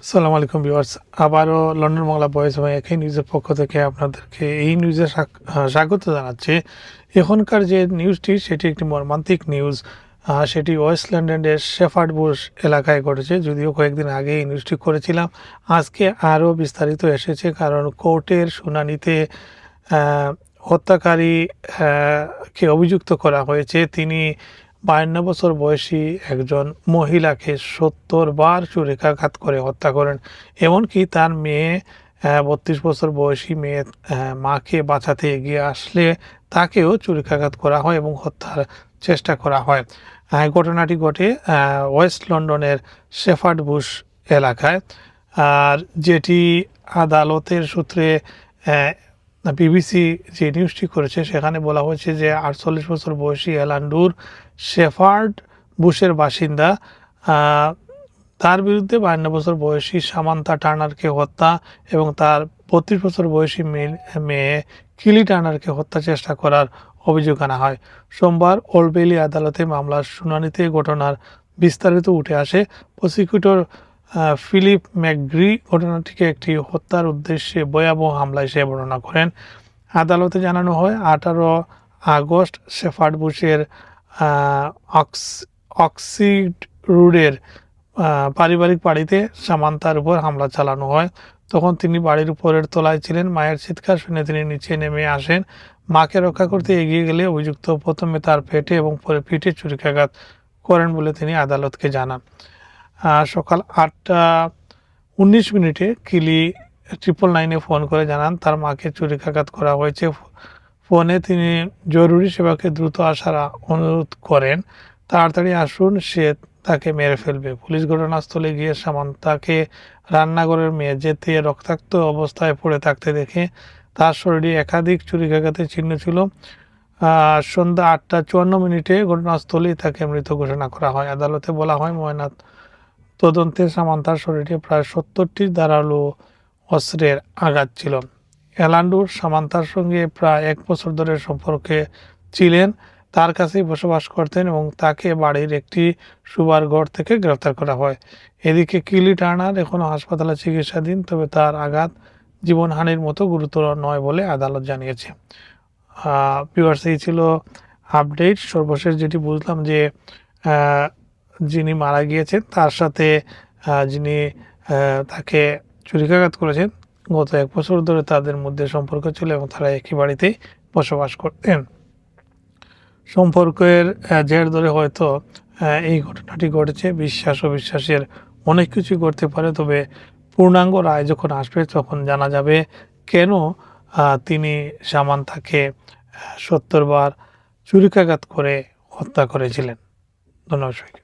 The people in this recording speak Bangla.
আসসালামু আলাইকুম ভিউয়ার্স, আবারও লন্ডন বাংলা ভয়েস এবং একই নিউজের পক্ষ থেকে আপনাদেরকে এই নিউজে স্বাগত জানাচ্ছি। এখনকার যে নিউজটি সেটি একটি মর্মান্তিক নিউজ। সেটি ওয়েস্ট লন্ডনের শেফার্ড বুশ এলাকায় ঘটেছে। যদিও কয়েকদিন আগে এই নিউজটি করেছিলাম, আজকে আরও বিস্তারিত এসেছে, কারণ কোর্টের শুনানিতে হত্যাকারী কে অভিযুক্ত করা হয়েছে। তিনি 52 বছর বয়সী একজন মহিলাকে 70 বার ছুরিকাঘাত করে হত্যা করেন। এমনকি তার মেয়ে 32 বছর বয়সী মেয়ে মাকে বাঁচাতে এগিয়ে আসলে তাকেও ছুরিকাঘাত করা হয় এবং হত্যার চেষ্টা করা হয়। ঘটনাটি ঘটে ওয়েস্ট লন্ডনের শেফার্ড বুশ এলাকায়। আর যেটি আদালতের সূত্রে বিবিসি যে নিউজটি করেছে সেখানে বলা হয়েছে যে 48 বছর বয়সী এলান্ডুর শেফার্ড বুশের বাসিন্দা, তার বিরুদ্ধে 52 বছর বয়সী সামান্থা টার্নারকে হত্যা এবং তার 32 বছর বয়সী মেয়ে কিলি টার্নারকে হত্যা চেষ্টা করার অভিযোগ আনা হয়। সোমবার ওল্ড বেইলি আদালতে মামলার শুনানিতে ঘটনার বিস্তারিত উঠে আসে। প্রসিকিউটর ফিলিপ ম্যাকগ্রি ঘটনাটিকে একটি হত্যার উদ্দেশ্যে ভয়াবহ হামলা হিসেবে বর্ণনা করেন। আদালতে জানানো হয় 18 আগস্ট শেফার্ড বুশের অক্সিড রোডের পারিবারিক বাড়িতে সামান্তার উপর হামলা চালানো হয়। তখন তিনি বাড়ির উপরের তলায় ছিলেন। মায়ের চিৎকার শুনে তিনি নিচে নেমে আসেন। মাকে রক্ষা করতে এগিয়ে গেলে অভিযুক্ত প্রথমে তার পেটে এবং পরে পিঠে ছুরিকাঘাত করেন বলে তিনি আদালতকে জানান। সকাল 8:19 কিলি 999-এ ফোন করে জানান তার মাকে ছুরিকাঘাত করা হয়েছে। ফোনে তিনি জরুরি সেবাকে দ্রুত আসার অনুরোধ করেন। তাড়াতাড়ি আসুন, সে তাকে মেরে ফেলবে। পুলিশ ঘটনাস্থলে গিয়ে সামান্তাকে রান্নাঘরের মেঝেতে রক্তাক্ত অবস্থায় পড়ে থাকতে দেখে তার শরীরে একাধিক ছুরিকাঘাতের চিহ্ন ছিল। সন্ধ্যা 8:54 ঘটনাস্থলে তাকে মৃত ঘোষণা করা হয়। আদালতে বলা হয়, ময়না তদন্তে সামান্তার শরীরে প্রায় 70টি ধারালো অস্ত্রের আঘাত ছিল। এলান্ডুর সামান্তার সঙ্গে প্রায় 1 বছর ধরে সম্পর্কে ছিলেন, তার কাছেই বসবাস করতেন এবং তাকে বাড়ির একটি শোবার ঘর থেকে গ্রেফতার করা হয়। এদিকে কিলি টার্নার এখনও হাসপাতালে চিকিৎসাধীন, তবে তার আঘাত জীবনহানির মতো গুরুতর নয় বলে আদালত জানিয়েছে। ভিউয়ার্স, এই ছিল আপডেট। সর্বশেষ যেটি বুঝলাম যে যিনি মারা গিয়েছেন তার সাথে যিনি তাকে ছুরিকাঘাত করেছেন গত 1 বছর ধরে তাদের মধ্যে সম্পর্ক ছিল এবং তারা একই বাড়িতেই বসবাস করতেন। সম্পর্কের জের ধরে হয়তো এই ঘটনাটি ঘটেছে। বিশ্বাস অবিশ্বাসের অনেক কিছু করতে পারে, তবে পূর্ণাঙ্গ রায় যখন আসবে তখন জানা যাবে কেন তিনি সামান্তাকে 70 বার ছুরিকাঘাত করে হত্যা করেছিলেন। ধন্যবাদ সবাইকে।